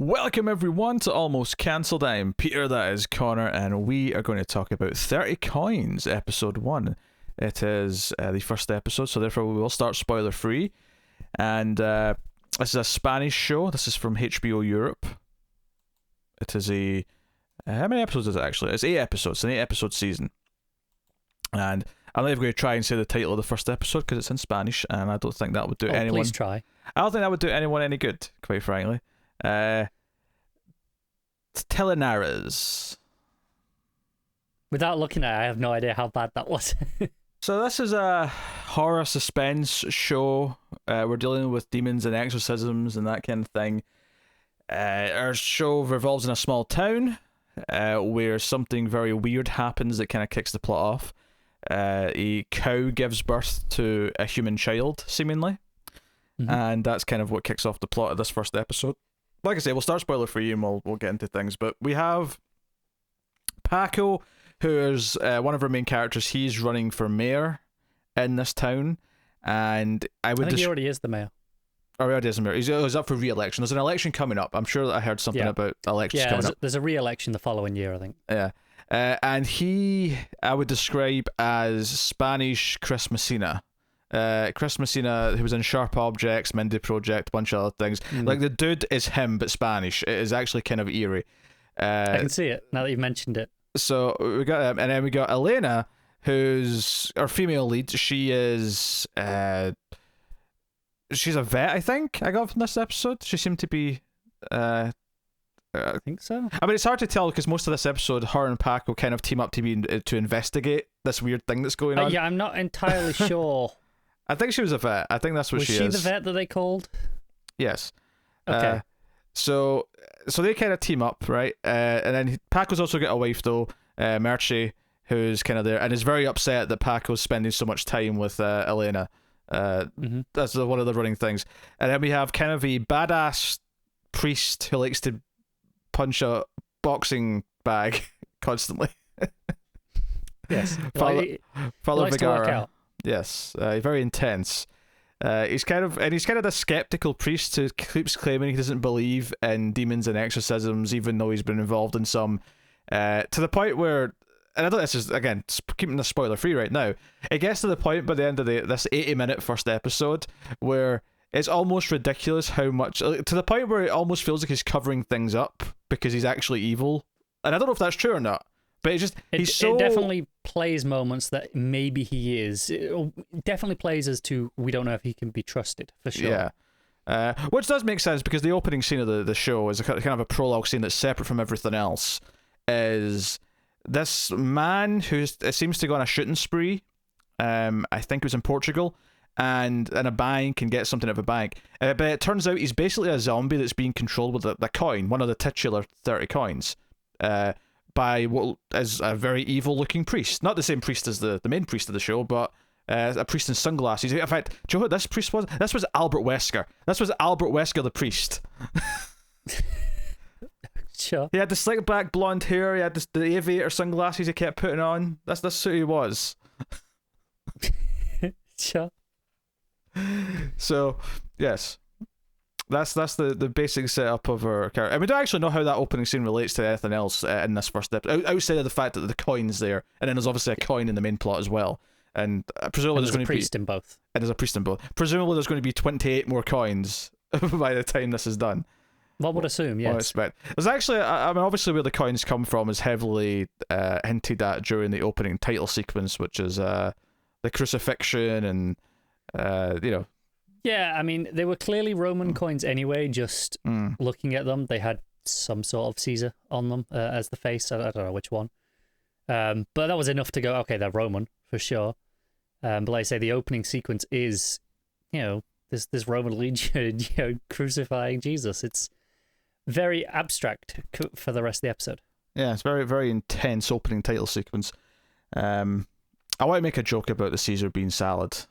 Welcome everyone to Almost Cancelled. I am Peter, that is Connor, and we are going to talk about 30 Coins, episode 1. It is the first episode, so therefore we will start spoiler free. And this is a Spanish show. This is from HBO Europe. It is a... how many episodes is it actually? It's 8 episodes. It's an 8 episode season. And I'm not even going to try and say the title of the first episode because it's in Spanish, and I don't think that would do anyone... Please try. I don't think that would do anyone any good, quite frankly. Telarañas. Without looking at it, I have no idea how bad that was. So this is a horror suspense show. We're dealing with demons and exorcisms and that kind of thing. Our show revolves in a small town where something very weird happens that kind of kicks the plot off. A cow gives birth to a human child, seemingly. Mm-hmm. And that's kind of what kicks off the plot of this first episode. Like I say, we'll start spoiler free and we'll get into things. But we have Paco, who is one of our main characters. He's running for mayor in this town, and I think he already is the mayor. Oh, he already is the mayor. He's up for re-election. There's an election coming up. I'm sure that I heard something about elections coming up. There's a re-election the following year, I think. Yeah, and I would describe as Spanish Chris Messina. Chris Messina, who was in Sharp Objects, Mindy Project, a bunch of other things. Like, the dude is him, but Spanish. It is actually kind of eerie. I can see it now that you've mentioned it. So we got him, and then we got Elena, who's our female lead. She is she's a vet, I think. I got from this episode. She seemed to be I think so. I mean, it's hard to tell because most of this episode, her and Paco kind of team up to investigate this weird thing that's going on. Yeah, I'm not entirely sure. I think she was a vet. I think that's what she is. Was she the vet that they called? Yes. Okay. So they kind of team up, right? And then Paco's also got a wife, though, Merche, who's kind of there, and is very upset that Paco's spending so much time with Elena. That's one of the running things. And then we have kind of a badass priest who likes to punch a boxing bag constantly. Yes. Father Vergara. Yes, very intense. He's kind of the skeptical priest who keeps claiming he doesn't believe in demons and exorcisms, even though he's been involved in some. To the point where, and I don't. This is again keeping the spoiler free right now. It gets to the point by the end of this 80-minute first episode where it's almost ridiculous how much, to the point where it almost feels like he's covering things up because he's actually evil. And I don't know if that's true or not. But it definitely plays moments that maybe he is. It definitely plays as to we don't know if he can be trusted, for sure. Yeah. Which does make sense because the opening scene of the show is a kind of a prologue scene that's separate from everything else. Is this man who seems to go on a shooting spree, I think it was in Portugal, and in a bank and get something out of a bank. But it turns out he's basically a zombie that's being controlled with the coin, one of the titular 30 coins. By what is a very evil-looking priest. Not the same priest as the main priest of the show, but a priest in sunglasses. In fact, do you know what this priest was? This was Albert Wesker. This was Albert Wesker, the priest. Sure. He had the slick back blonde hair. He had the aviator sunglasses he kept putting on. That's who he was. Sure. So, yes. That's the basic setup of our character. And we don't actually know how that opening scene relates to anything else in this first episode, outside of the fact that the coin's there, and then there's obviously a coin in the main plot as well. And presumably there's going to be... a priest in both. And there's a priest in both. Presumably there's going to be 28 more coins by the time this is done. One would assume, yes. I expect. There's actually, I mean, obviously where the coins come from is heavily hinted at during the opening title sequence, which is the crucifixion and, you know... Yeah, I mean, they were clearly Roman coins anyway, just looking at them. They had some sort of Caesar on them as the face. I don't know which one. But that was enough to go, okay, they're Roman, for sure. But like I say, the opening sequence is, this Roman legion, crucifying Jesus. It's very abstract for the rest of the episode. Yeah, it's very, very intense opening title sequence. I want to make a joke about the Caesar being salad,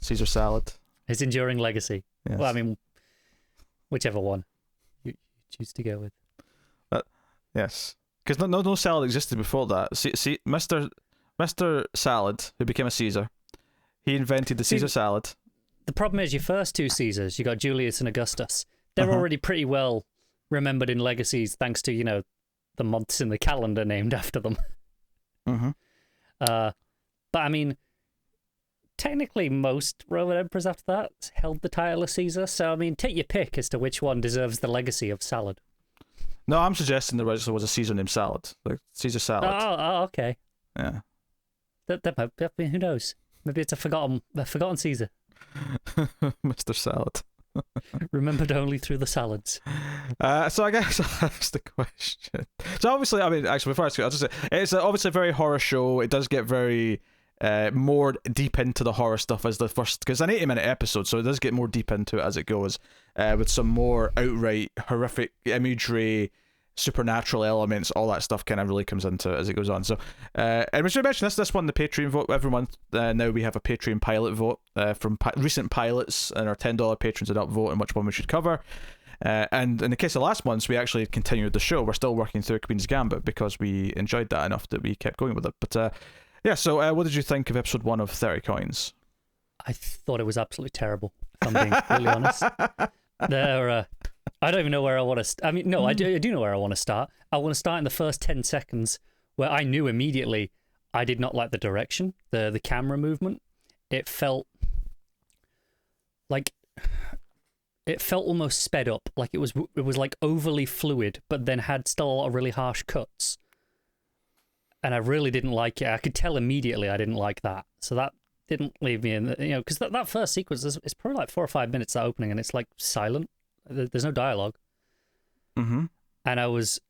Caesar salad. His enduring legacy. Yes. Well, I mean, whichever one you choose to go with. Yes. Because no salad existed before that. See, Mr. Salad, who became a Caesar, he invented the Caesar salad. The problem is your first two Caesars, you got Julius and Augustus. they're already pretty well remembered in legacies thanks to, the months in the calendar named after them. Mm-hmm. But I mean, technically most Roman emperors after that held the title of Caesar, so I mean, take your pick as to which one deserves the legacy of salad. No, I'm suggesting there was a Caesar named Salad, like Caesar Salad. Oh, okay. Yeah. That might, I mean, who knows? Maybe it's a forgotten Caesar. Mr. Salad. Remembered only through the salads. So I guess that's the question. So obviously, I mean, actually, before I ask you, I'll just say it's obviously a very horror show. It does get very more deep into the horror stuff as the first, because it's an 80-minute episode, so it does get more deep into it as it goes, with some more outright horrific imagery, supernatural elements, all that stuff kind of really comes into it as it goes on. So, and we should mention this won the Patreon vote every month. Now we have a Patreon pilot vote from recent pilots, and our $10 patrons did upvote on which one we should cover. And in the case of last month's, we actually continued the show. We're still working through Queen's Gambit because we enjoyed that enough that we kept going with it. But yeah, so what did you think of episode 1 of 30 Coins? I thought it was absolutely terrible, if I'm being really honest. I don't even know where I want to... I mean, no, I do know where I want to start. I want to start in the first 10 seconds where I knew immediately I did not like the direction, the camera movement. It felt like... It felt almost sped up, like it was like overly fluid, but then had still a lot of really harsh cuts. And I really didn't like it. I could tell immediately I didn't like that. So that didn't leave me in, because that first sequence is probably like 4 or 5 minutes, that opening, and it's like silent. There's no dialogue. Mm-hmm. And I was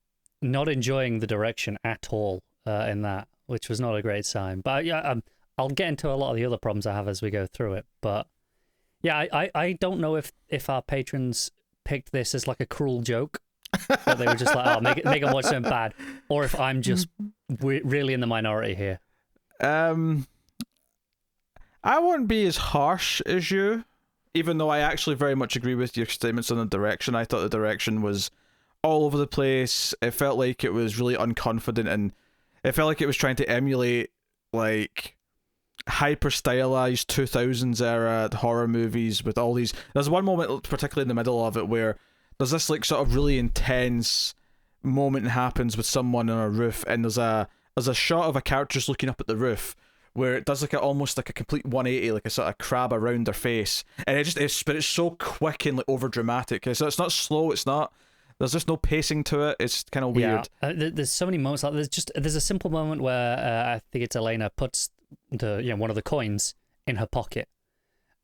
not enjoying the direction at all in that, which was not a great sign. But yeah, I'll get into a lot of the other problems I have as we go through it. But yeah, I don't know if our patrons picked this as like a cruel joke, that they were just like, oh, make them watch something bad, or if I'm just really in the minority here. I won't be as harsh as you, even though I actually very much agree with your statements on the direction. I thought the direction was all over the place. It felt like it was really unconfident, and it felt like it was trying to emulate like hyper stylized 2000s era horror movies with all these. There's one moment, particularly in the middle of it, where there's this like sort of really intense moment happens with someone on a roof, and there's a shot of a character just looking up at the roof, where it does like almost like a complete 180, like a sort of crab around their face, and but it's so quick and like over dramatic. So it's not slow. There's just no pacing to it. It's kind of weird. Yeah, there's so many moments. Like there's a simple moment where I think it's Elena puts one of the coins in her pocket,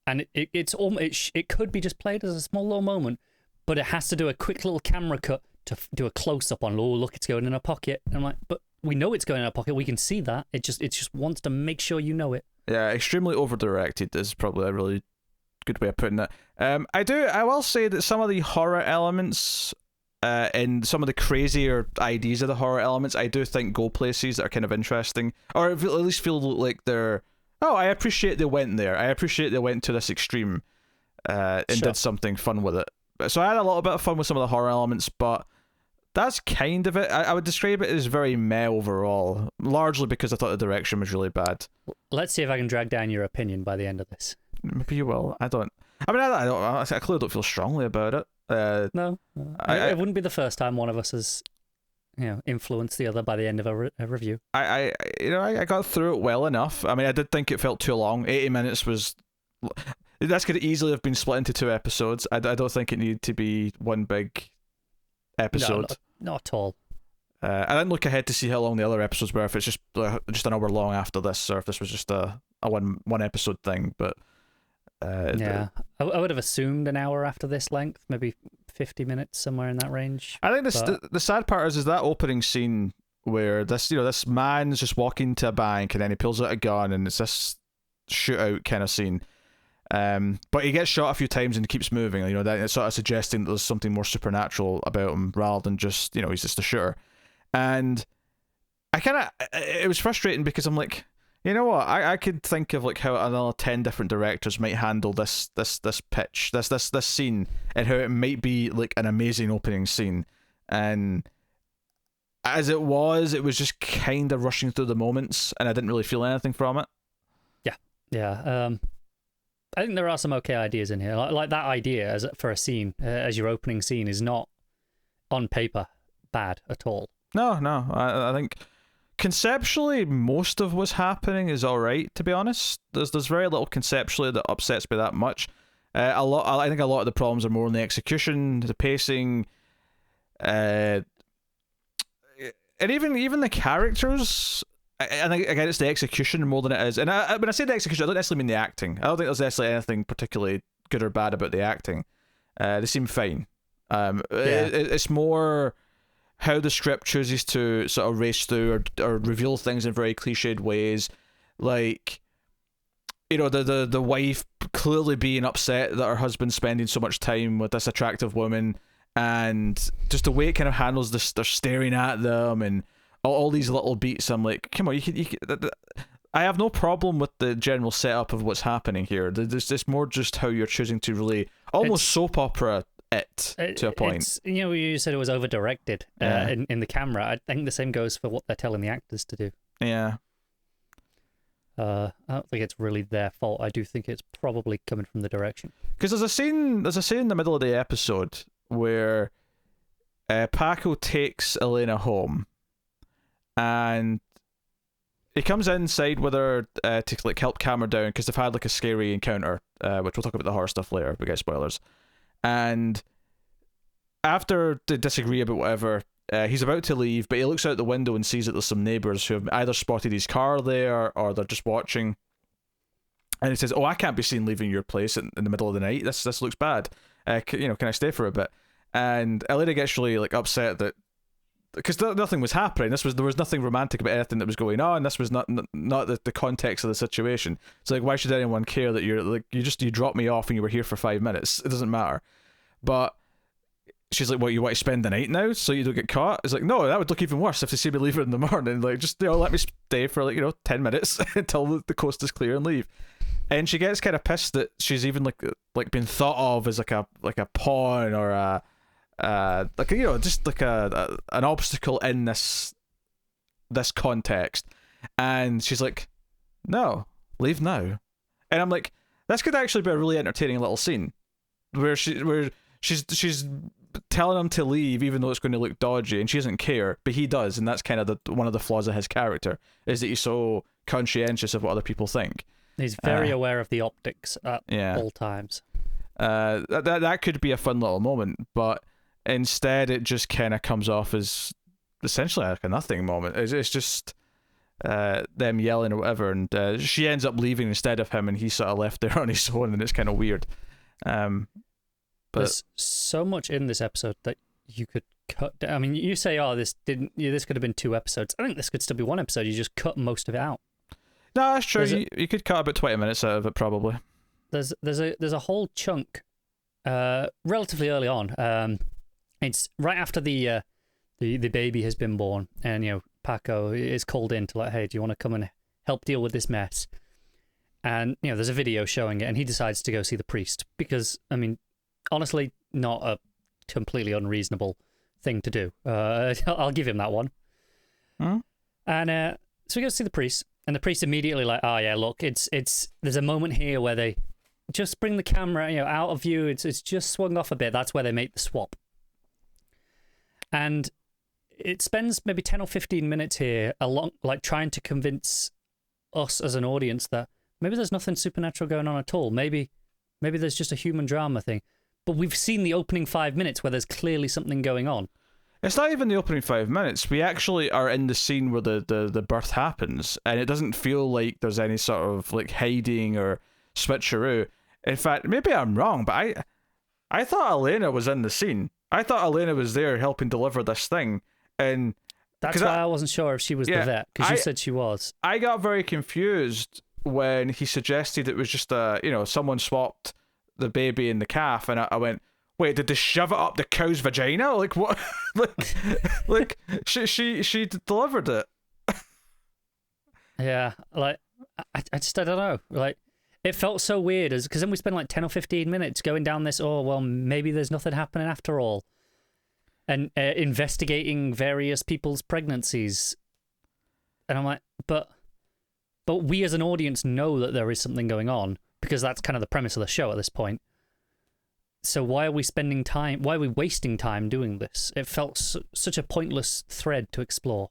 and it could be just played as a small little moment, but it has to do a quick little camera cut to do a close up on. Oh, look, it's going in her pocket. And I'm like, but we know it's going in her pocket. We can see that. It just wants to make sure you know it. Yeah, extremely over directed is probably a really good way of putting it. I will say that some of the horror elements, and some of the crazier ideas of the horror elements, I do think go places that are kind of interesting, or at least feel like they're, I appreciate they went there. I appreciate they went to this extreme, and did something fun with it. So I had a little bit of fun with some of the horror elements, but that's kind of it. I would describe it as very meh overall, largely because I thought the direction was really bad. Let's see if I can drag down your opinion by the end of this. Maybe you will. I don't. I mean, I clearly don't feel strongly about it. No. It wouldn't be the first time one of us has, influenced the other by the end of a review. I got through it well enough. I mean, I did think it felt too long. 80 minutes was. That's could easily have been split into 2 episodes. I don't think it needed to be one big episode. No, not at all. I didn't look ahead to see how long the other episodes were, if it's just an hour long after this, or if this was just a one episode thing. But I would have assumed an hour after this length, maybe 50 minutes, somewhere in that range. I think the sad part is that opening scene where this man's just walking to a bank, and then he pulls out a gun, and it's this shootout kind of scene. But he gets shot a few times and keeps moving. That it's sort of suggesting that there's something more supernatural about him rather than just he's just a shooter. And it was frustrating because I'm like, you know what? I could think of like how another 10 different directors might handle this pitch, this scene, and how it might be like an amazing opening scene. And as it was just kind of rushing through the moments, and I didn't really feel anything from it. Yeah. I think there are some okay ideas in here. Like that idea as for a scene, as your opening scene, is not on paper bad at all. No. I think conceptually most of what's happening is all right. To be honest, there's very little conceptually that upsets me that much. I think a lot of the problems are more in the execution, the pacing, and even the characters. And again, it's the execution more than it is. And when I say the execution, I don't necessarily mean the acting. I don't think there's necessarily anything particularly good or bad about the acting. They seem fine. It's more how the script chooses to sort of race through or reveal things in very cliched ways. Like, you know, the wife clearly being upset that her husband's spending so much time with this attractive woman, and just the way it kind of handles this, they're staring at them and all these little beats. I'm like, come on, you could I have no problem with the general setup of what's happening here. It's more just how you're choosing to really almost soap opera to a point. You know, you said it was over directed in the camera. I think the same goes for what they're telling the actors to do. Yeah. I don't think it's really their fault. I do think it's probably coming from the direction. Because there's a scene in the middle of the episode where Paco takes Elena home. And he comes inside with her to like help calm her down because they've had like a scary encounter, which we'll talk about the horror stuff later. We get spoilers. And after they disagree about whatever, he's about to leave, but he looks out the window and sees that there's some neighbours who have either spotted his car there or they're just watching. And he says, "Oh, I can't be seen leaving your place in the middle of the night. This looks bad. Can I stay for a bit?" And Elena gets really like upset that. Because nothing was happening. There was nothing romantic about anything that was going on. This was not the context of the situation. It's like, why should anyone care that you're like you dropped me off and you were here for 5 minutes? It doesn't matter. But she's like, "What, you want to spend the night now so you don't get caught?" It's like, no, that would look even worse if they see me leave it in the morning. Like, just let me stay for 10 minutes until the coast is clear and leave. And she gets kind of pissed that she's even like been thought of as like a pawn or a. Just like an obstacle in this context, and she's like, "No, leave now." And I'm like, this could actually be a really entertaining little scene where she's telling him to leave even though it's going to look dodgy, and she doesn't care, but he does, and that's kind of one of the flaws of his character is that he's so conscientious of what other people think. He's very aware of the optics at all times. That could be a fun little moment, but. Instead, it just kind of comes off as essentially like a nothing moment. It's just them yelling or whatever, and she ends up leaving instead of him, and he's sort of left there on his own, and it's kind of weird. But there's so much in this episode that you could cut down. I mean, you say, "Oh, this could have been 2 episodes." I think this could still be 1 episode. You just cut most of it out. No, that's true. You could cut about 20 minutes out of it, probably. There's a whole chunk, relatively early on. It's right after the baby has been born, and Paco is called in to hey, do you want to come and help deal with this mess? And there's a video showing it, and he decides to go see the priest because, I mean, honestly, not a completely unreasonable thing to do. I'll give him that one. Hmm? And so he goes to see the priest, and the priest immediately like, "Oh yeah, look, it's there's a moment here where they just bring the camera out of view. It's just swung off a bit. That's where they make the swap." And it spends maybe 10 or 15 minutes here trying to convince us as an audience that maybe there's nothing supernatural going on at all. Maybe there's just a human drama thing. But we've seen the opening 5 minutes where there's clearly something going on. It's not even the opening 5 minutes. We actually are in the scene where the birth happens, and it doesn't feel like there's any sort of like hiding or switcheroo. In fact, maybe I'm wrong, but I thought Elena was in the scene. I thought Elena was there helping deliver this thing, and that's why I wasn't sure if she was the vet, because you said she was. I got very confused when he suggested it was just someone swapped the baby and the calf, and I went, wait, did they shove it up the cow's vagina? Like what? like she delivered it. Yeah, like I don't know, like. It felt so weird, because then we spent like 10 or 15 minutes going down this, maybe there's nothing happening after all. And investigating various people's pregnancies. And I'm like, but we as an audience know that there is something going on. because that's kind of the premise of the show at this point. So why are we spending time? Why are we wasting time doing this? It felt such a pointless thread to explore.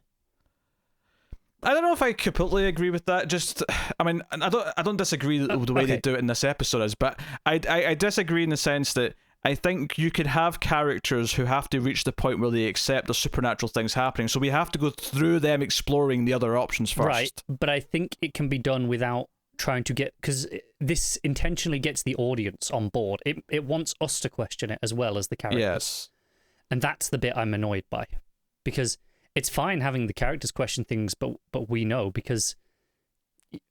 I don't know if I completely agree with that. Just, I mean, I don't disagree with the way they do it in this episode is, but I disagree in the sense that I think you could have characters who have to reach the point where they accept the supernatural things happening. So we have to go through them exploring the other options first. Right, but I think it can be done without trying to get, because this intentionally gets the audience on board. It wants us to question it as well as the characters. Yes. And that's the bit I'm annoyed by, because it's fine having the characters question things, but we know, because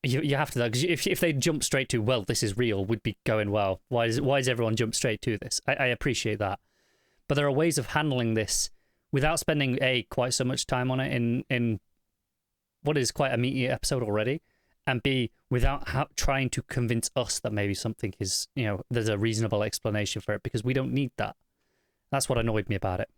you have to, because if they jump straight to, well, this is real, we'd be going, well, why is everyone jump straight to this? I appreciate that, but there are ways of handling this without spending quite so much time on it in what is quite a meaty episode already, and B, without trying to convince us that maybe something is, there's a reasonable explanation for it, because we don't need that. That's what annoyed me about it.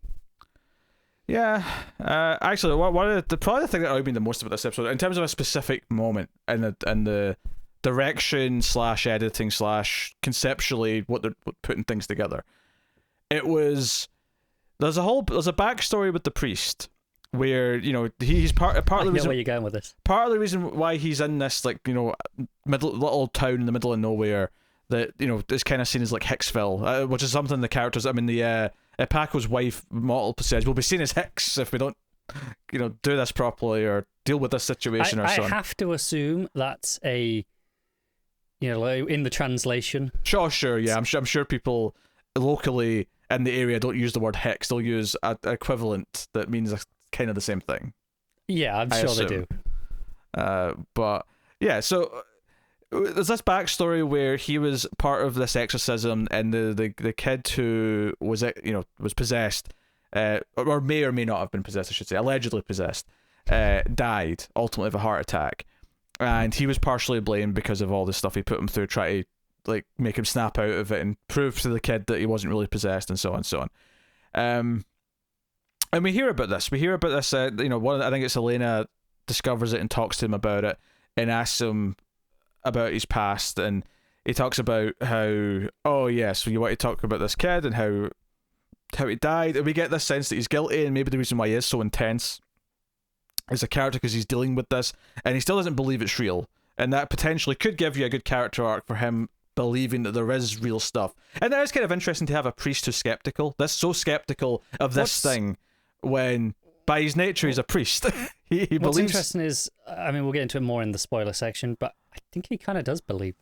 Yeah, actually, probably the thing that annoyed me the most about this episode, in terms of a specific moment and the direction / editing / conceptually what they're putting things together, it was there's a backstory with the priest where he's part of the reason where you're going with this. Part of the reason why he's in this little town in the middle of nowhere that is kind of seen as like Hicksville, which is something the characters. I mean Paco's wife Mottle says we'll be seen as Hicks if we don't do this properly or deal with this situation or something. I have to assume that's a in the translation. Sure, yeah. I'm sure people locally in the area don't use the word Hicks. They'll use an equivalent that means kind of the same thing. Yeah, I'm sure they do. But yeah, so there's this backstory where he was part of this exorcism, and the kid who was possessed, or may not have been possessed, I should say, allegedly possessed, died ultimately of a heart attack, and he was partially blamed because of all the stuff he put him through, try to make him snap out of it and prove to the kid that he wasn't really possessed, and so on and so on. And we hear about this. I think it's Elena discovers it and talks to him about it and asks him about his past, and he talks about how, oh yes, you want to talk about this kid and how he died, and we get this sense that he's guilty, and maybe the reason why he is so intense as a character because he's dealing with this and he still doesn't believe it's real, and that potentially could give you a good character arc for him believing that there is real stuff. And that is kind of interesting to have a priest who's skeptical. That's so skeptical of this thing when by his nature he's a priest. he believes. What's interesting is, I mean, we'll get into it more in the spoiler section, but I think he kind of does believe.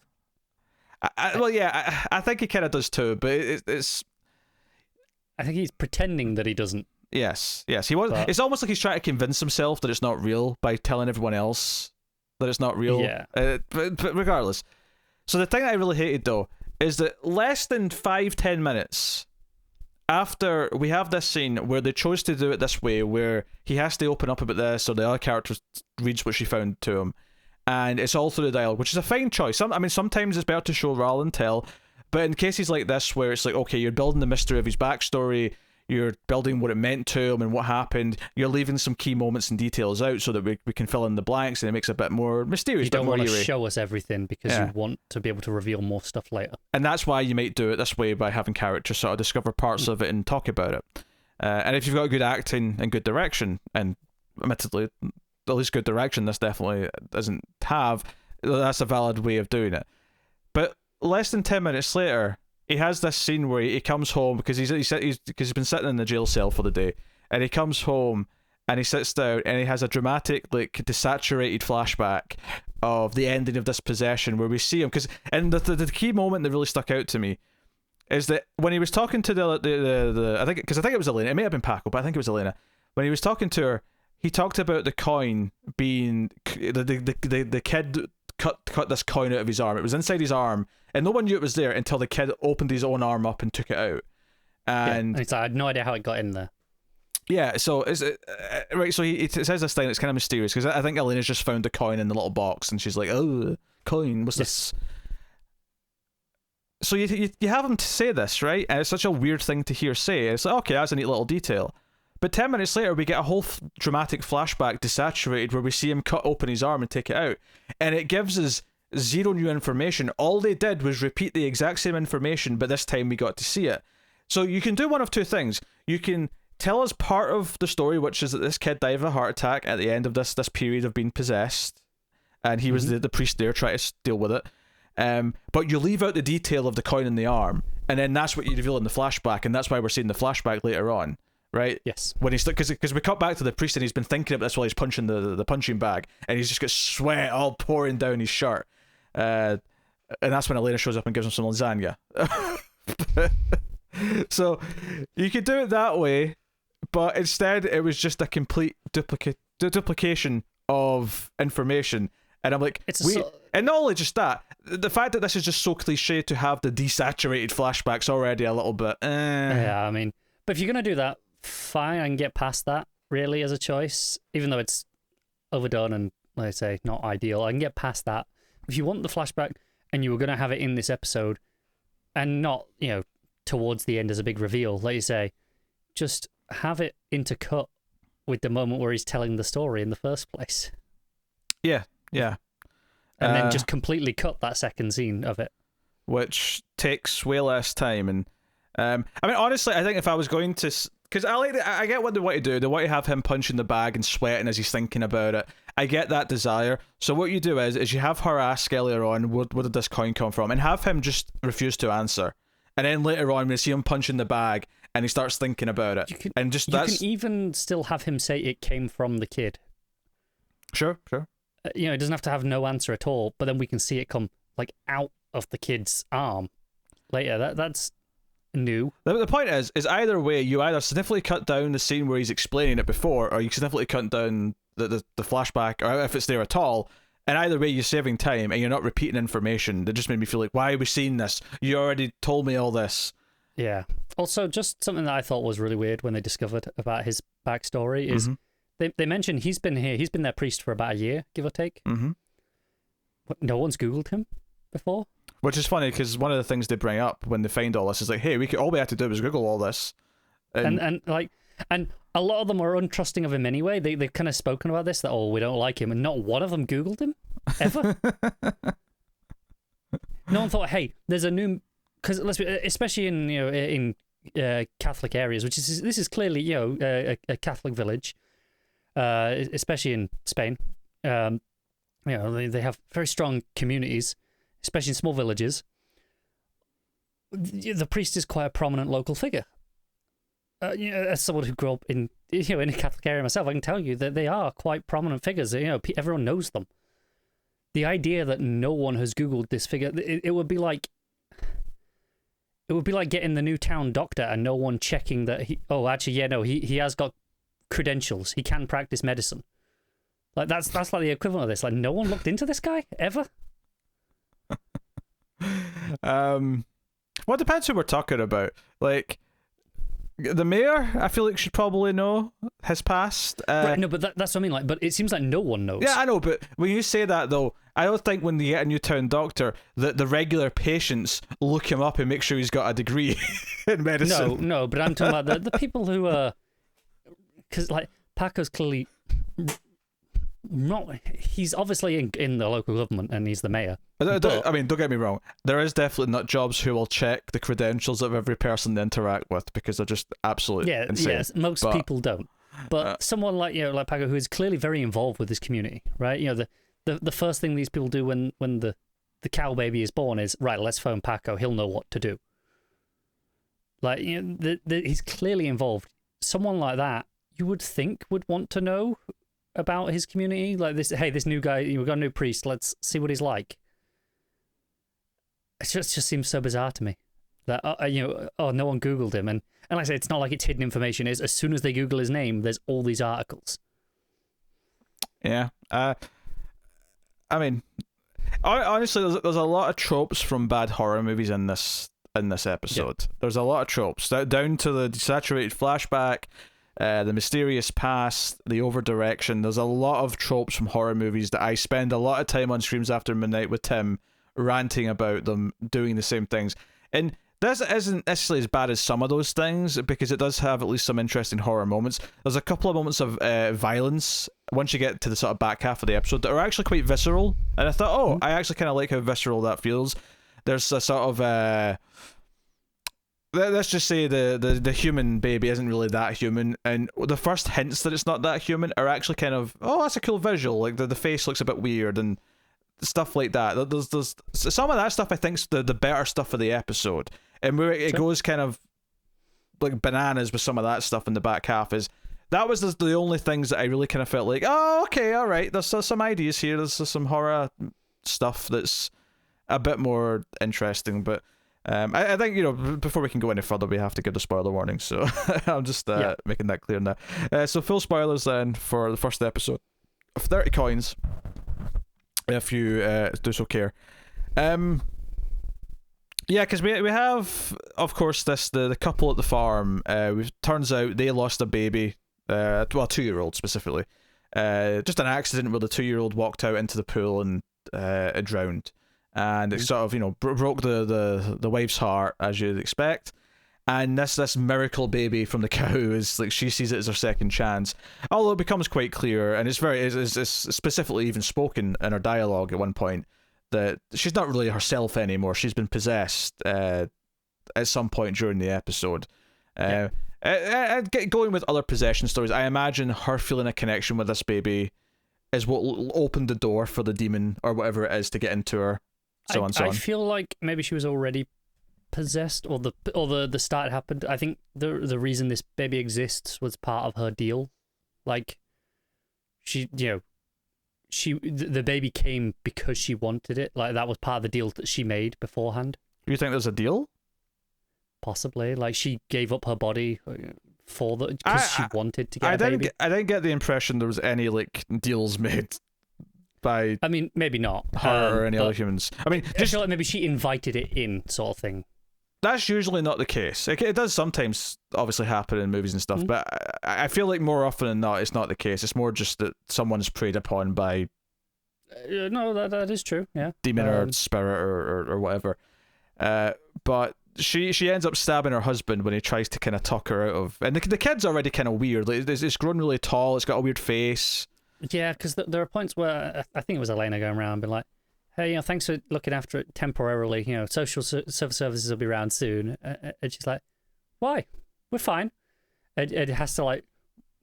I think he kind of does too, but it's. I think he's pretending that he doesn't. Yes, he was. But it's almost like he's trying to convince himself that it's not real by telling everyone else that it's not real. Yeah. But regardless, so the thing that I really hated though is that less than 5-10 minutes after we have this scene where they chose to do it this way, where he has to open up about this, or the other character reads what she found to him, and it's all through the dialogue, which is a fine choice. Sometimes it's better to show rather than tell, but in cases like this where it's like, okay, you're building the mystery of his backstory, you're building what it meant to him and what happened, you're leaving some key moments and details out so that we can fill in the blanks, and it makes it a bit more mysterious. You don't want to show us everything because you want to be able to reveal more stuff later. And that's why you might do it this way, by having characters sort of discover parts of it and talk about it. And if you've got good acting and good direction, and admittedly, at least good direction this definitely doesn't have, that's a valid way of doing it. But less than 10 minutes later, he has this scene where he comes home because he's been sitting in the jail cell for the day, and he comes home and he sits down and he has a dramatic, desaturated flashback of the ending of this possession where we see him. And the key moment that really stuck out to me is that when he was talking to the I think it was Elena, it may have been Paco, but I think it was Elena. When he was talking to her, he talked about the coin being the kid cut this coin out of his arm. It was inside his arm, and no one knew it was there until the kid opened his own arm up and took it out. And it's like, I had no idea how it got in there. Yeah, so is it right? So he says this thing that's kind of mysterious, because I think Elena's just found the coin in the little box, and she's like, "Oh, coin, what's this?" So you have him to say this, right? And it's such a weird thing to hear say. It's like, okay, that's a neat little detail. But 10 minutes later, we get a whole dramatic flashback, desaturated, where we see him cut open his arm and take it out, and it gives us zero new information. All they did was repeat the exact same information, but this time we got to see it. So you can do one of two things. You can tell us part of the story, which is that this kid died of a heart attack at the end of this period of being possessed, and he was the priest there trying to deal with it. But you leave out the detail of the coin in the arm, and then that's what you reveal in the flashback, and that's why we're seeing the flashback later on, right? Yes. When he's because we cut back to the priest and he's been thinking about this while he's punching the punching bag, and he's just got sweat all pouring down his shirt, and that's when Elena shows up and gives him some lasagna. So you could do it that way, but instead it was just a complete duplication of information. And I'm like, and not only just that, the fact that this is just so cliche to have the desaturated flashbacks already a little bit. Yeah, I mean, but if you're going to do that, fine, I can get past that, really, as a choice, even though it's overdone and, like I say, not ideal. I can get past that. If you want the flashback and you were going to have it in this episode and not, towards the end as a big reveal, like you say, just have it intercut with the moment where he's telling the story in the first place. Yeah. And then just completely cut that second scene of it. Which takes way less time. And I mean, honestly, I think if I was going to... Because I get what they want to do. They want to have him punching the bag and sweating as he's thinking about it. I get that desire. So what you do is you have her ask earlier on, where did this coin come from? And have him just refuse to answer. And then later on, we see him punching the bag and he starts thinking about it. You can even still have him say it came from the kid. Sure. It doesn't have to have no answer at all, but then we can see it come like out of the kid's arm later. That's new. The point is either way, you either significantly cut down the scene where he's explaining it before, or you significantly cut down the flashback, or if it's there at all. And either way, you're saving time and you're not repeating information. That just made me feel like, why are we seeing this? You already told me all this. Yeah. Also, just something that I thought was really weird when they discovered about his backstory is they mentioned he's been their priest for about a year, give or take. Mm-hmm. No one's Googled him before. Which is funny because one of the things they bring up when they find all this is like, hey, all we had to do was Google all this. And a lot of them are untrusting of him anyway. They've kind of spoken about this, that, we don't like him, and not one of them Googled him, ever. No one thought, hey, there's a new... Because especially in Catholic areas, this is clearly, a Catholic village, especially in Spain. They have very strong communities, especially in small villages. The priest is quite a prominent local figure. As someone who grew up in a Catholic area myself, I can tell you that they are quite prominent figures. Everyone knows them. The idea that no one has Googled this figure, it would be like getting the new town doctor and no one checking that he has got credentials. He can practice medicine. Like that's like the equivalent of this. Like no one looked into this guy ever. Well, it depends who we're talking about. Like. The mayor, I feel like, should probably know his past. Right, no, but that's what I mean. Like, but it seems like no one knows. Yeah, I know, but when you say that, though, I don't think when they get a new town doctor that the regular patients look him up and make sure he's got a degree in medicine. No, but I'm talking about the people who are... Because, like, Paco's clearly... He's obviously in the local government and he's the mayor. I mean, don't get me wrong. There is definitely nut jobs who will check the credentials of every person they interact with because they're just absolutely insane. Yes, most people don't. But someone like like Paco, who is clearly very involved with his community, right? The first thing these people do when the cow baby is born is, right, let's phone Paco. He'll know what to do. Like he's clearly involved. Someone like that, you would think would want to know about his community, like this. Hey, this new guy, we've got a new priest. Let's see what he's like. It just seems so bizarre to me that no one Googled him, and like I say, it's not like it's hidden information. Is as soon as they Google his name, there's all these articles. Yeah, I mean, honestly, there's a lot of tropes from bad horror movies in this episode. Yeah. There's a lot of tropes down to the desaturated flashback. The mysterious past, the over-direction. There's a lot of tropes from horror movies that I spend a lot of time on Streams After Midnight with Tim ranting about them, doing the same things. And This isn't necessarily as bad as some of those things, because it does have at least some interesting horror moments. There's a couple of moments of violence once you get to the sort of back half of the episode that are actually quite visceral, and I thought, oh, I actually kind of like how visceral that feels. There's a sort of let's just say the human baby isn't really that human, and the first hints that it's not that human are actually kind of, oh, that's a cool visual, like the face looks a bit weird and stuff like that. There's some of that stuff I think's the better stuff of the episode, and where it goes kind of like bananas with some of that stuff in the back half is that was the only things that I really kind of felt like, oh, okay, all right, there's some ideas here, there's some horror stuff that's a bit more interesting, but I think, before we can go any further, we have to give the spoiler warning, so I'm just making that clear now. So full spoilers then for the first episode of 30 coins, if you do so care. Yeah, because we have, of course, the couple at the farm. Turns out they lost a baby, well, a 2-year-old specifically. Just an accident where the 2-year-old walked out into the pool and drowned. And it sort of, broke the wife's heart, as you'd expect. And this miracle baby from the cow is like, she sees it as her second chance. Although it becomes quite clear, and it's specifically even spoken in her dialogue at one point, that she's not really herself anymore. She's been possessed at some point during the episode. Going with other possession stories, I imagine her feeling a connection with this baby is what opened the door for the demon or whatever it is to get into her. So on. I feel like maybe she was already possessed, or the start happened. I think the reason this baby exists was part of her deal. Like, the baby came because she wanted it. Like, that was part of the deal that she made beforehand. You think there's a deal? Possibly. Like, she gave up her body for that because she wanted to get a baby. I didn't get the impression there was any like deals made by, I mean, maybe not her or any other humans. I mean, I feel like maybe she invited it in, sort of thing. That's usually not the case. It does sometimes obviously happen in movies and stuff, but I feel like more often than not it's not the case. It's more just that someone's preyed upon by no, that is true, yeah, demon or spirit or whatever. But she ends up stabbing her husband when he tries to kind of talk her out of, and the kid's already kind of weird. Like, it's grown really tall, it's got a weird face. Yeah, because there are points where I think it was Elena going around and being like, hey, thanks for looking after it temporarily. Social services will be around soon. And she's like, why? We're fine. It has to like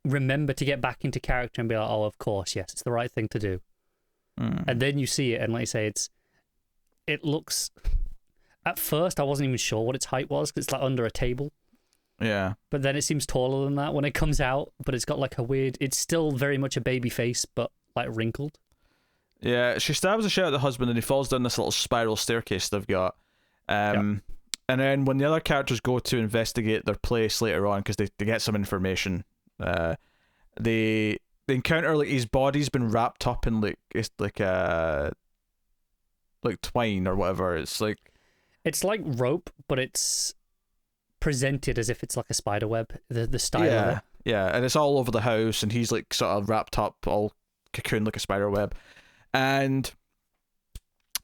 remember to get back into character and be like, oh, of course, yes, it's the right thing to do. And then you see it, and like you say, it looks. At first, I wasn't even sure what its height was because it's like under a table. Yeah. But then it seems taller than that when it comes out. But it's got like a weird. It's still very much a baby face, but like wrinkled. Yeah, she stabs the shit out of the husband and he falls down this little spiral staircase they've got. And then when the other characters go to investigate their place later on, because they get some information, they encounter like his body's been wrapped up in like twine or whatever. It's like rope, but it's presented as if it's like a spider web. The style of it. Yeah, and it's all over the house, and he's like sort of wrapped up, all cocooned like a spider web. And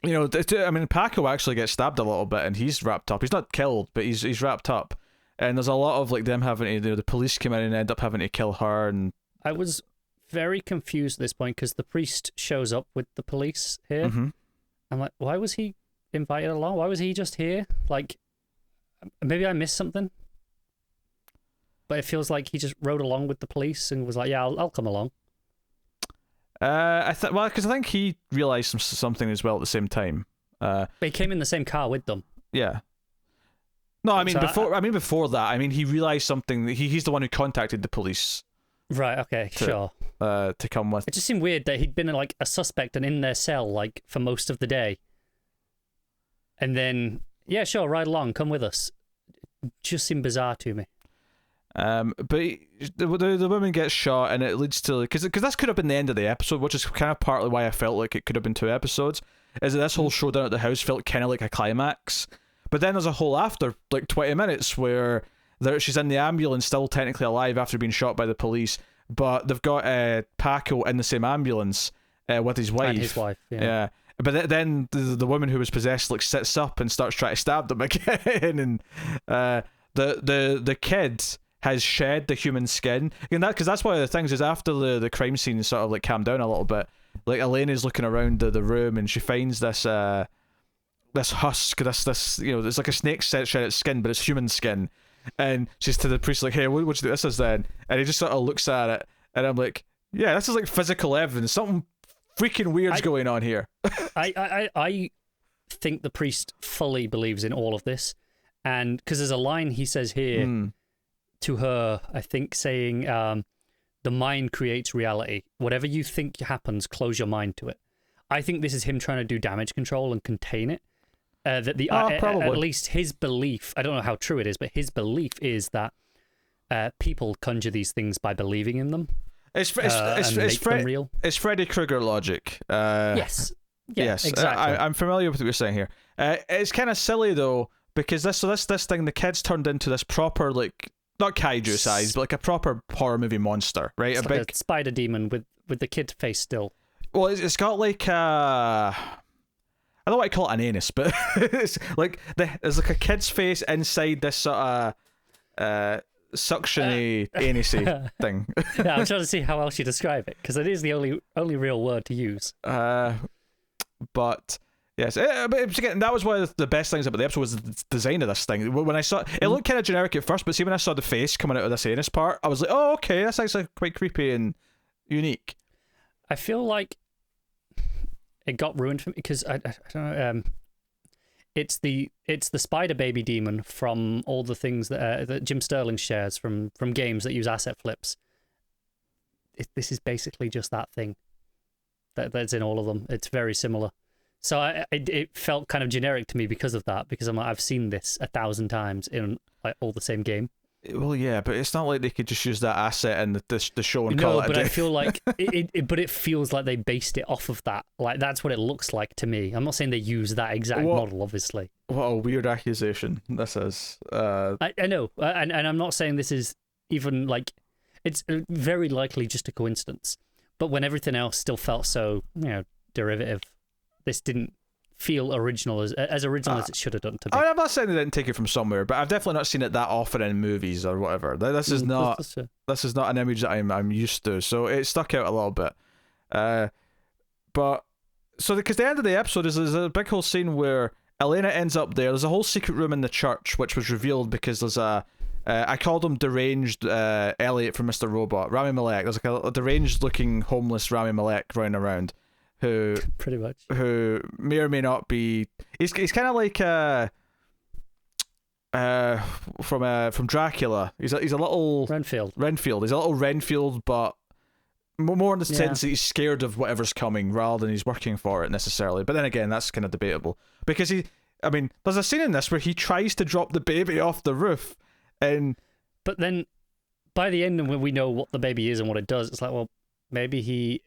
I mean, Paco actually gets stabbed a little bit, and he's wrapped up. He's not killed, but he's wrapped up. And there's a lot of like them having to, the police come in and end up having to kill her. And I was very confused at this point because the priest shows up with the police here. Mm-hmm. I'm like, why was he invited along? Why was he just here? Like, maybe I missed something. But it feels like he just rode along with the police and was like, yeah, I'll come along. Because I think he realized something as well at the same time. But he came in the same car with them. Yeah. No, I mean before that. I mean, he realized something. He's the one who contacted the police. Right. Okay. Sure. To come with. It just seemed weird that he'd been like a suspect and in their cell like for most of the day. And then, yeah, sure, ride along, come with us. It just seemed bizarre to me. But the woman gets shot, and it leads to, because this could have been the end of the episode, which is kind of partly why I felt like it could have been 2 episodes. Is that this whole showdown at the house felt kind of like a climax, but then there's a whole after like 20 minutes where she's in the ambulance, still technically alive after being shot by the police, but they've got Paco in the same ambulance with his wife. And his wife, yeah. but then the woman who was possessed like sits up and starts trying to stab them again, and the kid has shed the human skin, and that because that's one of the things is after the crime scene sort of like calmed down a little bit, like Elena's looking around the room and she finds this this husk, this it's like a snake shed its skin, but it's human skin, and she's to the priest like, hey, what you do this is then, and he just sort of looks at it, and I'm like, yeah, this is like physical evidence, something freaking weird's going on here. I think the priest fully believes in all of this, and because there's a line he says here to her, I think, saying, the mind creates reality. Whatever you think happens, close your mind to it. I think this is him trying to do damage control and contain it. At least his belief, I don't know how true it is, but his belief is that people conjure these things by believing in them. It's real. It's Freddy Krueger logic. Yes. Yeah, yes, exactly. I'm familiar with what you're saying here. It's kind of silly though, because this thing, the kid's turned into this proper, like, not kaiju size, but like a proper horror movie monster, right? It's like a spider demon with the kid face still. Well, it's got like I don't want to call it an anus, but it's like there's like a kid's face inside this sort of suctiony anusy thing. Yeah, I'm trying to see how else you describe it, because it is the only real word to use. But yes, but again, that was one of the best things about the episode, was the design of this thing. When I saw it, looked kind of generic at first, but see when I saw the face coming out of this anus part, I was like, oh, okay, that's actually quite creepy and unique. I feel like it got ruined for me because I don't know. It's the spider baby demon from all the things that Jim Sterling shares from games that use asset flips. This is basically just that thing that's in all of them. It's very similar. So it felt kind of generic to me because of that, because I've seen this 1,000 times in like all the same game. Well, yeah, but it's not like they could just use that asset in the show and call it a day. No, but I feel like it feels like they based it off of that. Like, that's what it looks like to me. I'm not saying they use that exact model, obviously. What a weird accusation this is. I know, and I'm not saying this is even like, it's very likely just a coincidence. But when everything else still felt so, derivative, this didn't feel original as original as it should have done to be. I'm not saying they didn't take it from somewhere, but I've definitely not seen it that often in movies or whatever. This is not an image that I'm used to, so it stuck out a little bit. But so because the end of the episode is there's a big whole scene where Elena ends up there. There's a whole secret room in the church which was revealed because there's a I called him deranged Elliot from Mr. Robot, Rami Malek. There's like a deranged looking homeless Rami Malek running around. Who pretty much may or may not be. He's kind of like from Dracula. He's a little Renfield. He's a little Renfield, but more in the sense that he's scared of whatever's coming rather than he's working for it necessarily. But then again, that's kind of debatable because there's a scene in this where he tries to drop the baby off the roof, but then by the end, when we know what the baby is and what it does, it's like, well, maybe he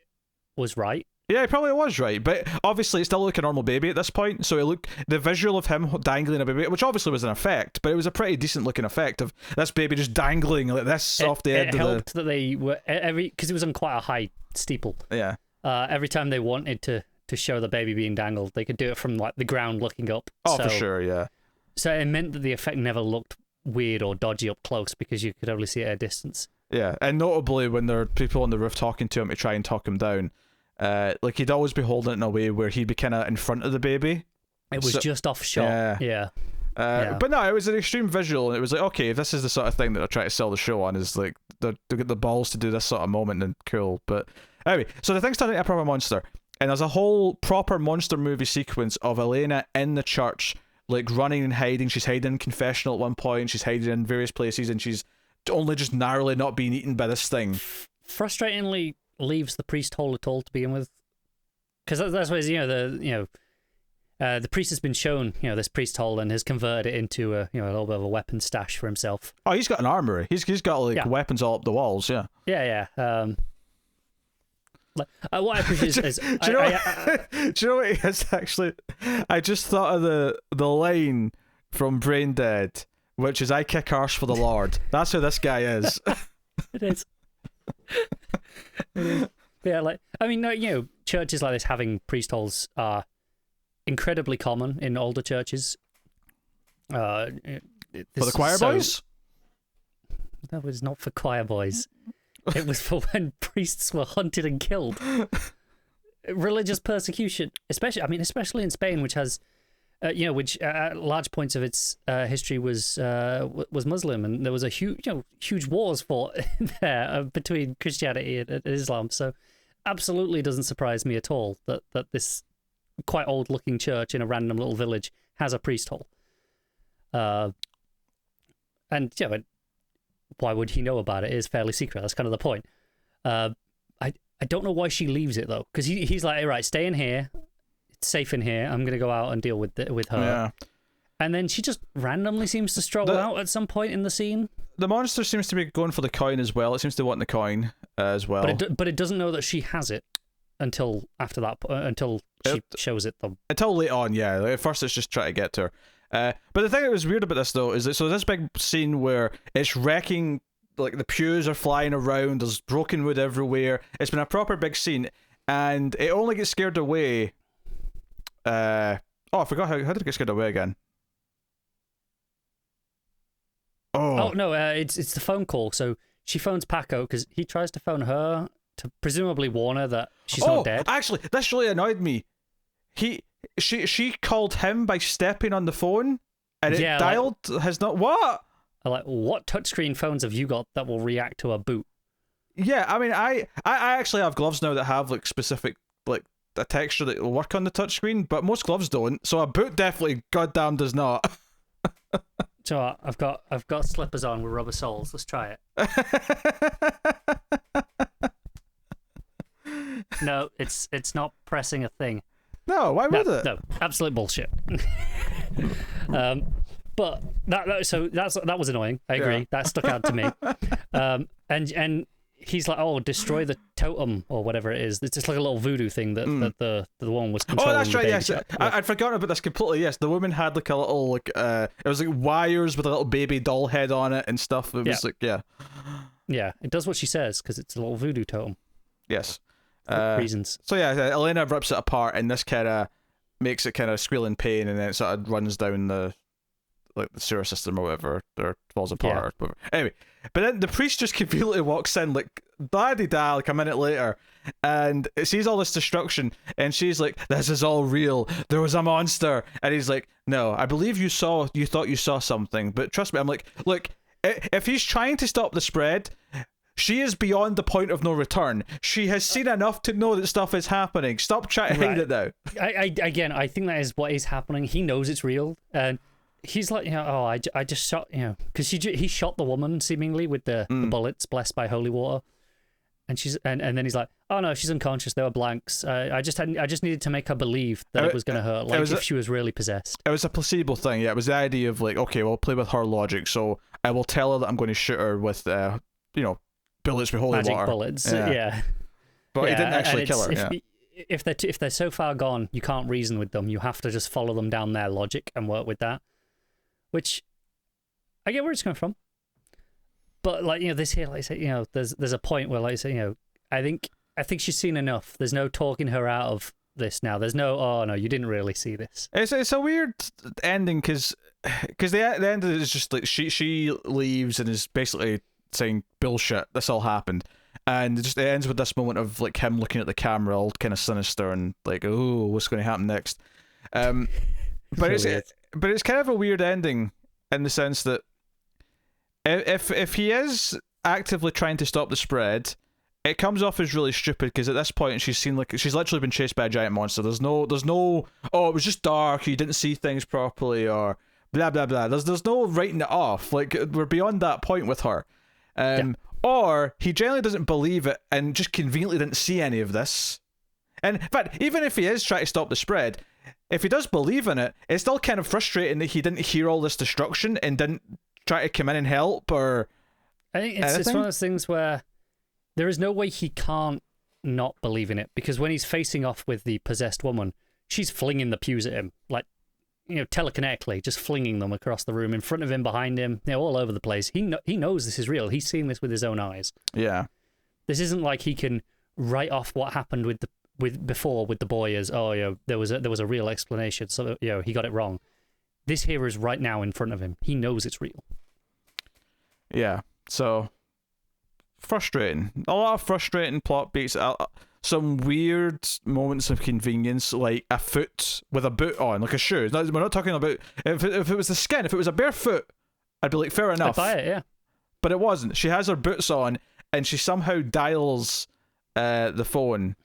was right. Yeah, he probably was right, but obviously it still looked like a normal baby at this point, so the visual of him dangling a baby, which obviously was an effect, but it was a pretty decent looking effect of this baby just dangling like this off the end of the... It helped that they were, because it was on quite a high steeple. Yeah. Every time they wanted to show the baby being dangled, they could do it from like the ground looking up. Oh, for sure, yeah. So it meant that the effect never looked weird or dodgy up close because you could only see it at a distance. Yeah, and notably when there are people on the roof talking to him to try and talk him down, like he'd always be holding it in a way where he'd be kind of in front of the baby. It was just off shot. Yeah. But no, it was an extreme visual, and it was like, okay, if this is the sort of thing that they're trying to sell the show on, is like they get the balls to do this sort of moment, then cool. But anyway, so the thing's turning into a proper monster, and there's a whole proper monster movie sequence of Elena in the church, like running and hiding. She's hiding in confessional at one point. She's hiding in various places, and she's only just narrowly not being eaten by this thing. Frustratingly leaves the priest hole at all to begin with, because that's what the priest has been shown this priest hole and has converted it into a little bit of a weapon stash for himself. Oh, he's got an armory. He's got like weapons all up the walls. Yeah. What I appreciate is do you know what it is actually? I just thought of the line from Brain Dead, which is "I kick arse for the Lord." That's who this guy is. It is. Yeah, churches like this having priest holes are incredibly common in older churches. For the choir boys? That was not for choir boys. It was for when priests were hunted and killed. Religious persecution, especially in Spain, which has, which at large points of its history was Muslim, and there was a huge wars fought there between Christianity and Islam. So, absolutely doesn't surprise me at all that this quite old-looking church in a random little village has a priest hole. And why would he know about it? It is fairly secret. That's kind of the point. I don't know why she leaves it though, because he's like, hey, right, stay in here. It's safe in here. I'm gonna go out and deal with her. Yeah. And then she just randomly seems to stroll out at some point in the scene. The monster seems to be going for the coin as well. It seems to want the coin as well. But it doesn't know that she has it until after that. Until she shows it them. Until late on, yeah. At first, it's just trying to get to her. But the thing that was weird about this though is that this big scene where it's wrecking, like the pews are flying around, there's broken wood everywhere. It's been a proper big scene, and it only gets scared away. I forgot how did it get scared away again? Oh no, it's the phone call. So she phones Paco because he tries to phone her to presumably warn her that she's not dead. Actually, this really annoyed me. She called him by stepping on the phone, and it dialed has not what? Like, what touchscreen phones have you got that will react to a boot? Yeah, I mean, I actually have gloves now that have like specific like a texture that will work on the touchscreen, but most gloves don't. So a boot definitely goddamn does not. So I've got slippers on with rubber soles. Let's try it. No, it's not pressing a thing. No, why would it? No, absolute bullshit. But that was annoying. I agree. Yeah. That stuck out to me. And he's like, oh, destroy the totem or whatever it is. It's just like a little voodoo thing that the woman was controlling. Oh, that's right. Yes, I'd forgotten about this completely. Yes, the woman had like a little it was like wires with a little baby doll head on it and stuff. It was yeah. It does what she says because it's a little voodoo totem. Yes. Reasons. So yeah, Elena rips it apart, and this kind of makes it kind of squeal in pain, and then it sort of runs down the sewer system or whatever, or falls apart or whatever. Anyway, but then the priest just conveniently walks in like da like a minute later, and it sees all this destruction, and she's like, "This is all real. There was a monster," and he's like, "No, I believe you thought you saw something, but trust me." I'm like, look, if he's trying to stop the spread, she is beyond the point of no return. She has seen enough to know that stuff is happening. Stop trying to hide it now. I think that is what is happening. He knows it's real, and he's like, I just shot, because he shot the woman seemingly with the bullets blessed by holy water, and she's and then he's like, oh no, she's unconscious. They were blanks. I just needed to make her believe that it was going to hurt, like if she was really possessed. It was a placebo thing. Yeah, it was the idea of like, okay, we'll play with her logic. So I will tell her that I'm going to shoot her with, bullets with holy magic water. Bullets. Yeah. But he didn't actually kill her. If they're so far gone, you can't reason with them. You have to just follow them down their logic and work with that. Which I get where it's coming from, but this here, like I say, there's a point where, like I say, I think she's seen enough. There's no talking her out of this now. There's no, oh no, you didn't really see this. It's a weird ending because the end of it is just like she leaves and is basically saying bullshit. This all happened, and it ends with this moment of like him looking at the camera, all kind of sinister and like, oh, what's going to happen next? But it's kind of a weird ending in the sense that if he is actively trying to stop the spread, it comes off as really stupid because at this point she's literally been chased by a giant monster. There's no it was just dark, you didn't see things properly, or blah blah blah. There's no writing it off. Like, we're beyond that point with her. Or he generally doesn't believe it and just conveniently didn't see any of this. And in fact, even if he is trying to stop the spread, if he does believe in it, it's still kind of frustrating that he didn't hear all this destruction and didn't try to come in and help. Or I think it's one of those things where there is no way he can't not believe in it, because when he's facing off with the possessed woman, she's flinging the pews at him, like, telekinetically, just flinging them across the room, in front of him, behind him, all over the place. He knows this is real. He's seen this with his own eyes. Yeah. This isn't like he can write off what happened with with the boy as, oh, there was a real explanation, so he got it wrong. This here is right now in front of him. He knows it's real. Yeah, so frustrating. A lot of frustrating plot beats. Some weird moments of convenience, like a foot with a boot on, like a shoe. We're not talking about if it was the skin. If it was a bare foot, I'd be like, fair enough. I'd buy it, yeah. But it wasn't. She has her boots on, and she somehow dials the phone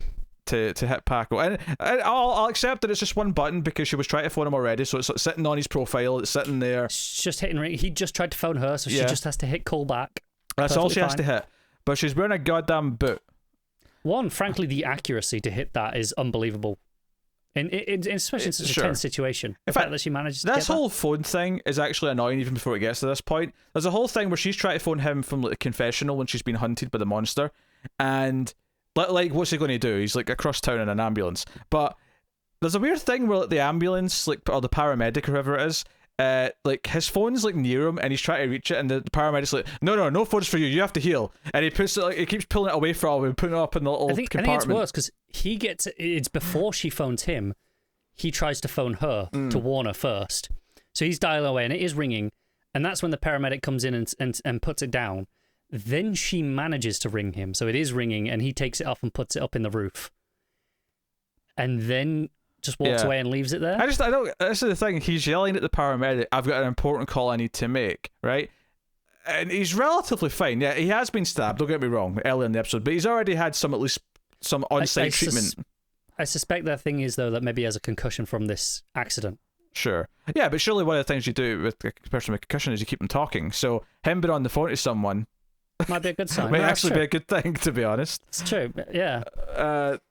to hit Paco. And I'll accept that it's just one button because she was trying to phone him already, so it's sitting on his profile. It's sitting there. It's just hitting ring. He just tried to phone her, so she just has to hit call back. That's all she has to hit. But she's wearing a goddamn boot. Frankly, the accuracy to hit that is unbelievable. Especially in such a tense situation. The fact that she manages to get this whole phone thing is actually annoying even before it gets to this point. There's a whole thing where she's trying to phone him from like the confessional when she's been hunted by the monster, and like what's he going to do? He's like across town in an ambulance. But there's a weird thing where like, the ambulance, like, or the paramedic or whoever it is, like his phone's like near him and he's trying to reach it, and the paramedic's like, no phone's for you, you have to heal, and he puts it, like, he keeps pulling it away from him and putting it up in the little compartment. I think it's worse because it's before she phones him, he tries to phone her to warn her first, so he's dialing away and it is ringing, and that's when the paramedic comes in and puts it down. Then she manages to ring him, so it is ringing, and he takes it off and puts it up in the roof, and then just walks away and leaves it there. I don't. This is the thing. He's yelling at the paramedic, "I've got an important call I need to make," right? And he's relatively fine. Yeah, he has been stabbed. Don't get me wrong, early in the episode, but he's already had at least some on-site treatment. I suspect the thing is though that maybe he has a concussion from this accident. Sure. Yeah, but surely one of the things you do with a person with a concussion is you keep them talking. So him being on the phone to someone might be a good sign. Might actually be a good thing, to be honest. It's true, yeah.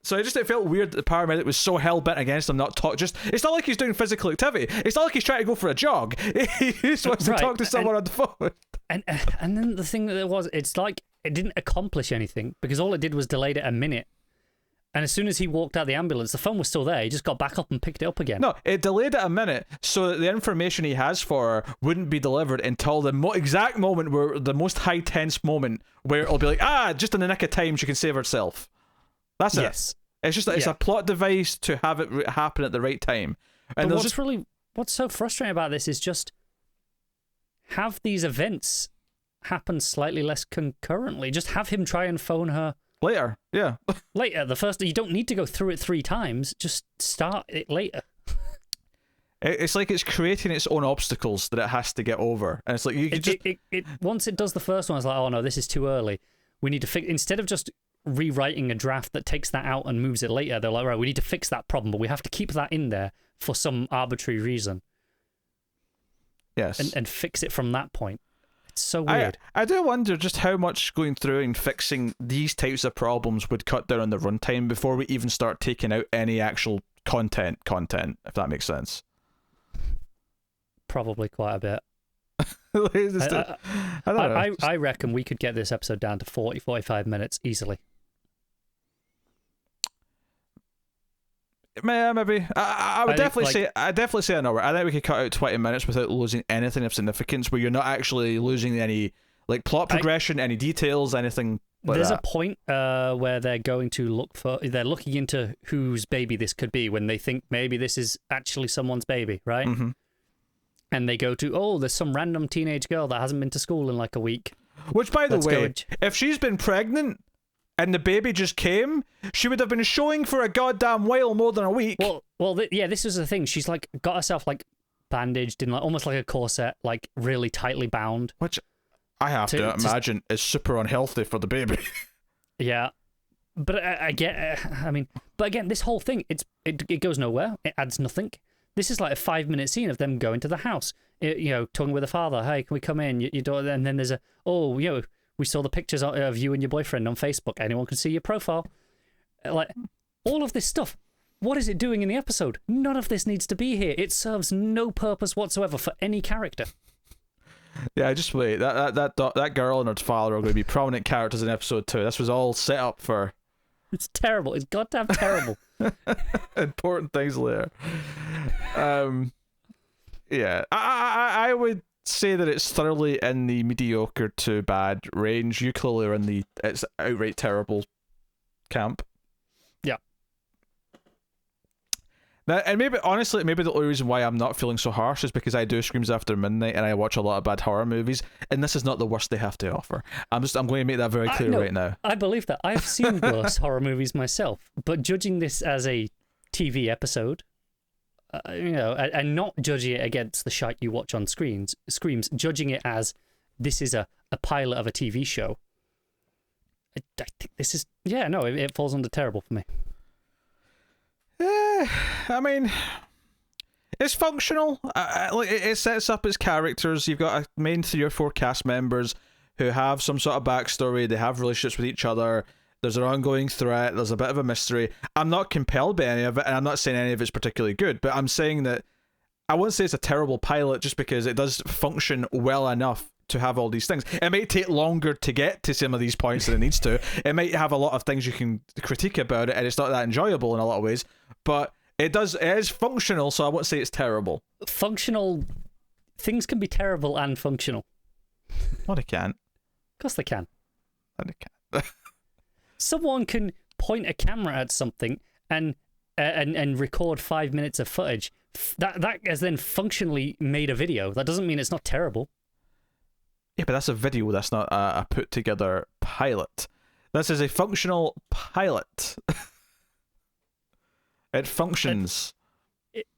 So it felt weird that the paramedic was so hell-bent against him not talk. It's not like he's doing physical activity. It's not like he's trying to go for a jog. He just wants to talk to someone on the phone. And then the thing that it was, it's like it didn't accomplish anything because all it did was delayed it a minute. And as soon as he walked out of the ambulance, the phone was still there. He just got back up and picked it up again. No, it delayed it a minute so that the information he has for her wouldn't be delivered until the exact moment where the most high tense moment where it'll be like, just in the nick of time she can save herself. That's it. Yes. It's just it's a plot device to have it happen at the right time. And but what's so frustrating about this is just have these events happen slightly less concurrently. Just have him try and phone her later. Yeah. Later. The first, you don't need to go through it 3 times. Just start it later. It's like it's creating its own obstacles that it has to get over. And it's like, once it does the first one, it's like, oh no, this is too early. We need to fix, instead of just rewriting a draft that takes that out and moves it later, they're like, right, we need to fix that problem, but we have to keep that in there for some arbitrary reason. Yes. And fix it from that point. It's so weird. I do wonder just how much going through and fixing these types of problems would cut down on the runtime before we even start taking out any actual content, if that makes sense. Probably quite a bit. I don't know. I reckon we could get this episode down to 40-45 minutes easily. Maybe. I would definitely say an hour. I think we could cut out 20 minutes without losing anything of significance, where you're not actually losing any like plot progression, any details, anything like there's that. A point where they're looking into whose baby this could be when they think maybe this is actually someone's baby, right? Mm-hmm. And they go to, there's some random teenage girl that hasn't been to school in like a week. Which, by the way, if she's been pregnant and the baby just came, she would have been showing for a goddamn while more than a week. This is the thing. She's like got herself like bandaged in like almost like a corset, like really tightly bound. Which I have to imagine is super unhealthy for the baby. Yeah, but I get. But again, this whole thing it goes nowhere. It adds nothing. This is like a 5-minute scene of them going to the house, talking with the father. Hey, can we come in? Your daughter. And then there's we saw the pictures of you and your boyfriend on Facebook. Anyone can see your profile. Like, all of this stuff. What is it doing in the episode? None of this needs to be here. It serves no purpose whatsoever for any character. Yeah, just wait. That girl and her father are going to be prominent characters in episode 2. This was all set up for... It's terrible. It's goddamn terrible. Important things later. Yeah. I would say that it's thoroughly in the mediocre to bad range. You clearly are in the it's outright terrible camp. Yeah. Now, and maybe honestly, maybe the only reason why I'm not feeling so harsh is because I do Screams After Midnight and I watch a lot of bad horror movies, and this is not the worst they have to offer. I'm going to make that very clear right now. I believe that. I've seen worse horror movies myself, but judging this as a TV episode, and not judging it against the shite you watch on screens, judging it as this is a pilot of a TV show. I think this is it falls under terrible for me. I mean, it's functional. It sets up its characters. You've got a main 3 or 4 cast members who have some sort of backstory. They have relationships with each other. There's an ongoing threat. There's a bit of a mystery. I'm not compelled by any of it, and I'm not saying any of it's particularly good, but I'm saying that I wouldn't say it's a terrible pilot just because it does function well enough to have all these things. It might take longer to get to some of these points than it needs to. It might have a lot of things you can critique about it, and it's not that enjoyable in a lot of ways, but it is functional, so I won't say it's terrible. Functional things can be terrible and functional. No, they can't. Of course they can. No, they can't. Someone can point a camera at something and record 5 minutes of footage. That has then functionally made a video. That doesn't mean it's not terrible. Yeah, but that's a video. That's not a put together pilot. This is a functional pilot. It functions.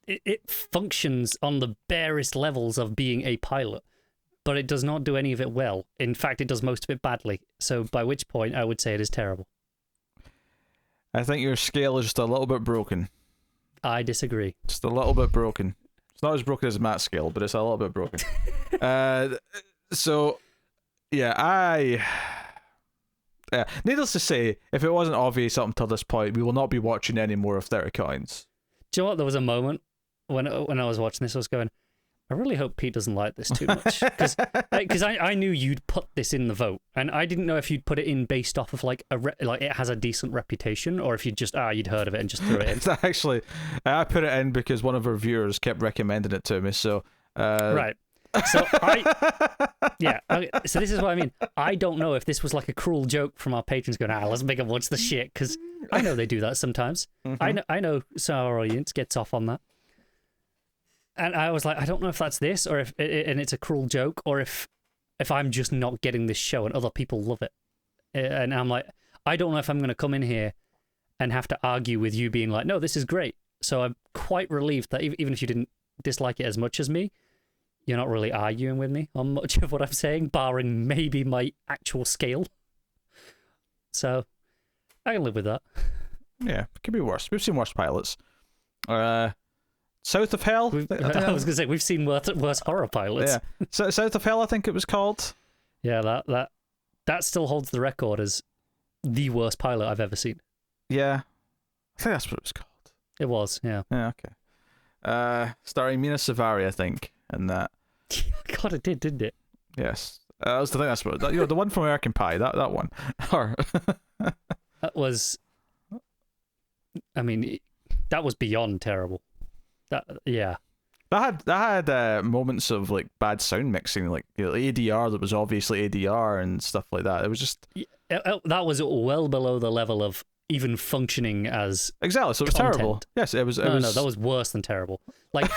It functions on the barest levels of being a pilot, but it does not do any of it well. In fact, it does most of it badly. So by which point I would say it is terrible. I think your scale is just a little bit broken. I disagree. Just a little bit broken. It's not as broken as Matt's scale, but it's a little bit broken. So, yeah, needless to say, if it wasn't obvious up until this point, we will not be watching any more of 30 Coins. Do you know what? There was a moment when I was watching this, I was going, I really hope Pete doesn't like this too much. Because I knew you'd put this in the vote, and I didn't know if you'd put it in based off of like it has a decent reputation, or if you'd just you'd heard of it and just threw it in. Actually, I put it in because one of our viewers kept recommending it to me. So right. So so this is what I mean. I don't know if this was like a cruel joke from our patrons going, let's make them watch the shit, because I know they do that sometimes. Mm-hmm. I know some of our audience gets off on that. And I was like, I don't know if that's this, or if it's a cruel joke, or if I'm just not getting this show and other people love it. And I'm like, I don't know if I'm going to come in here and have to argue with you being like, no, this is great. So I'm quite relieved that even if you didn't dislike it as much as me, you're not really arguing with me on much of what I'm saying, barring maybe my actual scale. So I can live with that. Yeah, it could be worse. We've seen worse pilots. South of Hell? I was going to say, we've seen worse horror pilots. Yeah. So, South of Hell, I think it was called. Yeah, that still holds the record as the worst pilot I've ever seen. Yeah. I think that's what it was called. It was, yeah. Yeah, okay. Starring Mina Savari, I think, and that. God, it did, didn't it? Yes. I think that's what the one from American Pie, that one. Or that was, I mean, that was beyond terrible. That had moments of like bad sound mixing, like ADR that was obviously ADR and stuff like that. It was just that was well below the level of even functioning as exactly. So it was content. terrible. Yes, it was. No, that was worse than terrible. Like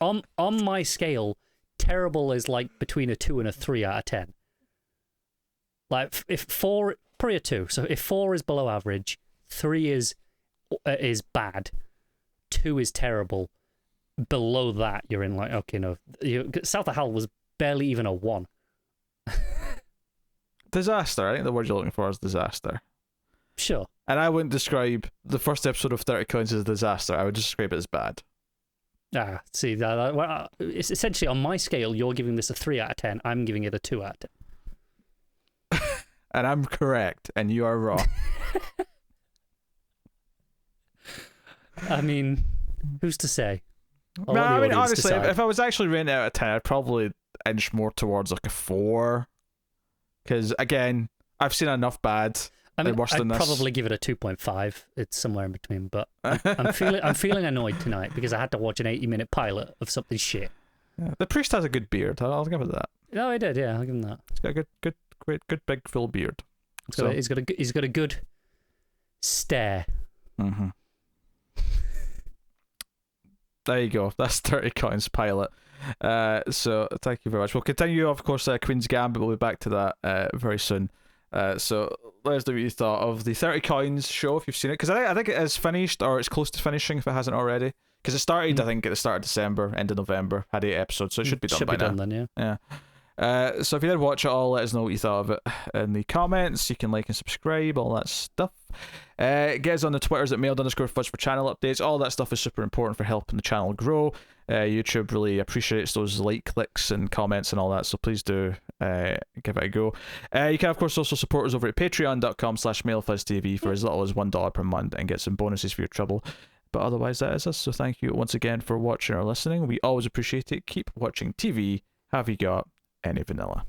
on my scale, terrible is like between a 2 and a 3 out of 10. Like if 4, probably a 2. So if 4 is below average, 3 is bad, 2 is terrible. Below that, you're in like, okay, no. South of Hell was barely even a 1. Disaster. I think the word you're looking for is disaster. Sure. And I wouldn't describe the first episode of 30 Coins as a disaster. I would just describe it as bad. See, well, it's essentially on my scale, you're giving this a 3 out of 10. I'm giving it a 2 out of 10. And I'm correct, and you are wrong. I mean, who's to say? No, I mean, honestly, if I was actually rating it out of 10, I'd probably inch more towards like a 4. Because, again, I've seen enough bad. I mean, worse than I'd this. probably give it a 2.5. It's somewhere in between, but I'm feeling annoyed tonight because I had to watch an 80-minute pilot of something shit. Yeah, the priest has a good beard. I'll give it that. No, he did. Yeah, I'll give him that. He's got a good big full beard. He's got a good stare. Mm-hmm. There you go. That's 30 coins pilot. So thank you very much. We'll continue, of course. Queen's Gambit. We'll be back to that very soon. So let us know what you thought of the 30 coins show if you've seen it, because I think it is finished, or it's close to finishing if it hasn't already. Because it started, I think, at the start of December, end of November, had 8 episodes, so it should be done by now. Then, yeah. So if you did watch it all, let us know what you thought of it in the comments. You can like and subscribe, all that stuff. Get us on the Twitters at mail_fudge for channel updates. All that stuff is super important for helping the channel grow. YouTube really appreciates those like clicks and comments and all that, so please do give it a go. You can of course also support us over at patreon.com/mailfuzztv for as little as $1 per month and get some bonuses for your trouble. But otherwise that is us, so thank you once again for watching or listening. We always appreciate it. Keep watching TV. Have you got any vanilla?